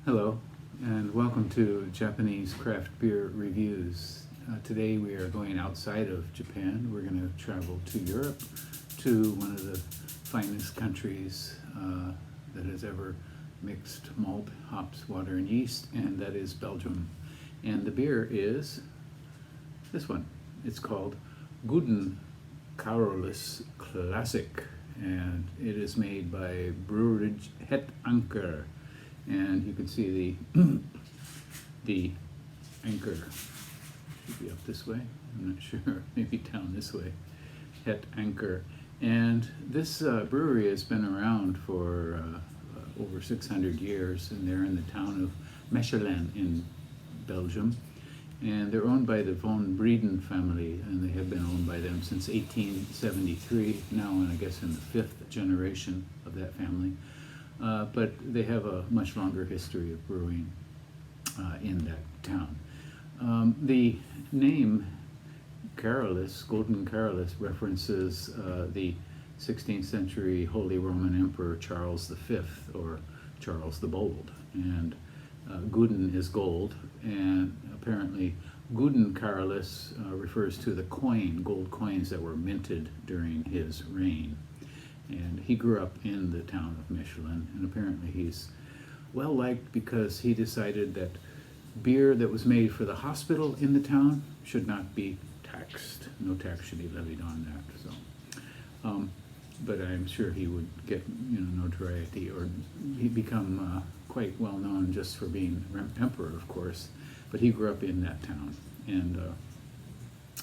Hello, and welcome to Japanese Craft Beer Reviews. Today we are going outside of Japan. We're going to travel to Europe, to one of the finest countries that has ever mixed malt, hops, water, and yeast, and that is Belgium. And the beer is this one. It's called Gouden Carolus Classic, and it is made by Brouwerij het Anker. And you can see the Anker should be up this way. I'm not sure, maybe down this way. Het Anker, and this brewery has been around for over 600 years, and they're in the town of Mechelen in Belgium, and they're owned by the von Breeden family, and they have been owned by them since 1873. Now, I guess in the fifth generation of that family. But they have a much longer history of brewing in that town. The name Carolus, Gouden Carolus, references the 16th century Holy Roman Emperor Charles V, or Charles the Bold. And Gouden is gold, and apparently Gouden Carolus refers to the gold coins that were minted during his reign. And he grew up in the town of Mechelen, and apparently he's well liked because he decided that beer that was made for the hospital in the town should not be taxed. No tax should be levied on that. So, but I'm sure he would get notoriety, or he'd become quite well known just for being emperor, of course. But he grew up in that town, and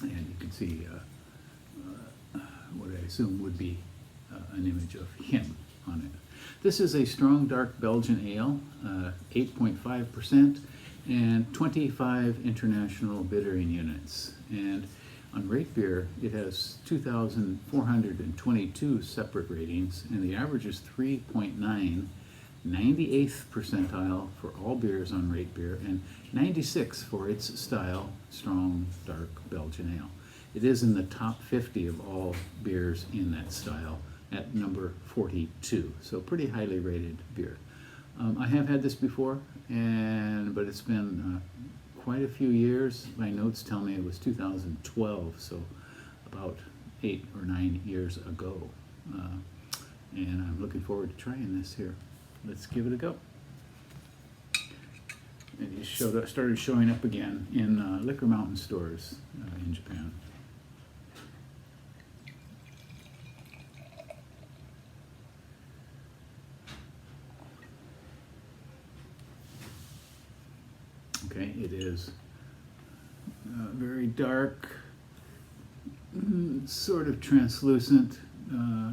you can see what I assume would be an image of him on it. This is a strong dark Belgian ale, 8.5%, and 25 international bittering units. And on Rate Beer, it has 2,422 separate ratings, and the average is 3.9, 98th percentile for all beers on Rate Beer, and 96 for its style, strong dark Belgian ale. It is in the top 50 of all beers in that style, at number 42, so pretty highly rated beer. I have had this before, but it's been quite a few years. My notes tell me it was 2012, so about 8 or 9 years ago. And I'm looking forward to trying this here. Let's give it a go. And it started showing up again in Liquor Mountain stores in Japan. Okay, it is very dark, sort of translucent,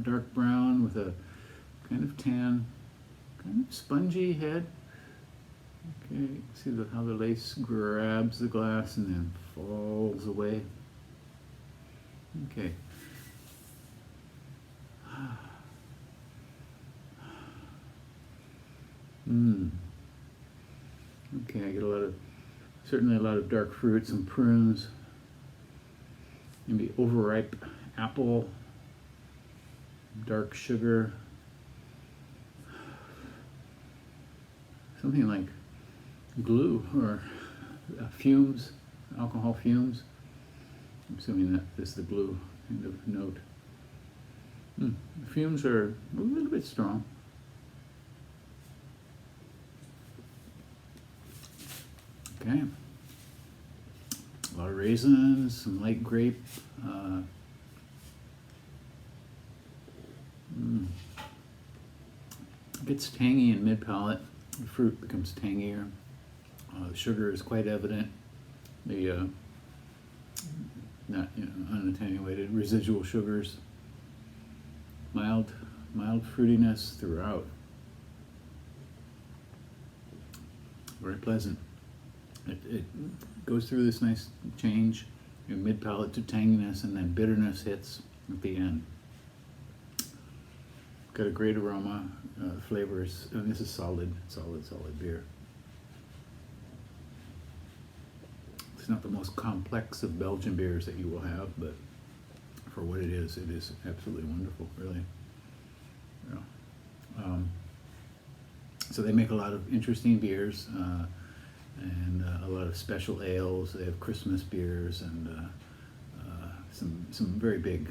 dark brown with a kind of tan, kind of spongy head. Okay, see how the lace grabs the glass and then falls away. Okay. Okay, I get certainly a lot of dark fruits and prunes, maybe overripe apple, dark sugar, something like glue or fumes, alcohol fumes. I'm assuming that this is the glue kind of note. The fumes are a little bit strong. Okay, a lot of raisins, some light grape. It gets tangy in mid-palate. The fruit becomes tangier. The sugar is quite evident. The not unattenuated residual sugars. Mild fruitiness throughout. Very pleasant. It goes through this nice change, mid-palate to tanginess, and then bitterness hits at the end. Got a great aroma, flavors, and this is solid beer. It's not the most complex of Belgian beers that you will have, but for what it is absolutely wonderful, really. Yeah. So they make a lot of interesting beers and a lot of special ales. They have Christmas beers and some very big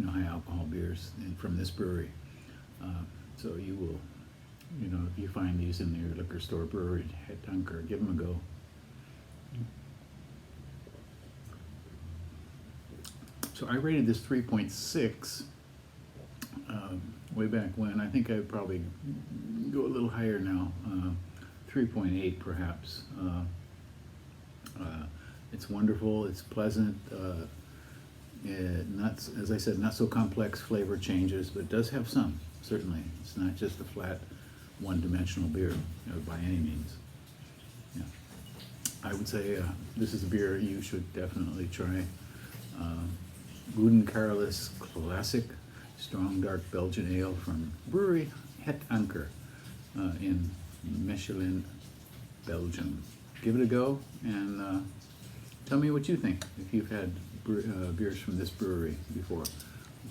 high alcohol beers from this brewery. So you will, if you find these in your liquor store, Brouwerij at Anker, give them a go. So I rated this 3.6 way back when. I think I'd probably go a little higher now, 3.8 perhaps. It's wonderful, it's pleasant, not, as I said, not so complex flavor changes, but it does have some, certainly. It's not just a flat one-dimensional beer by any means. Yeah. I would say this is a beer you should definitely try. Gouden Carolus Classic, strong dark Belgian ale from Brouwerij het Anker in Mechelen, Belgium. Give it a go and tell me what you think if you've had beers from this brewery before.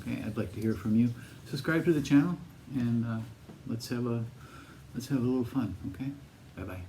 Okay, I'd like to hear from you. Subscribe to the channel and let's have a little fun. Okay, bye bye.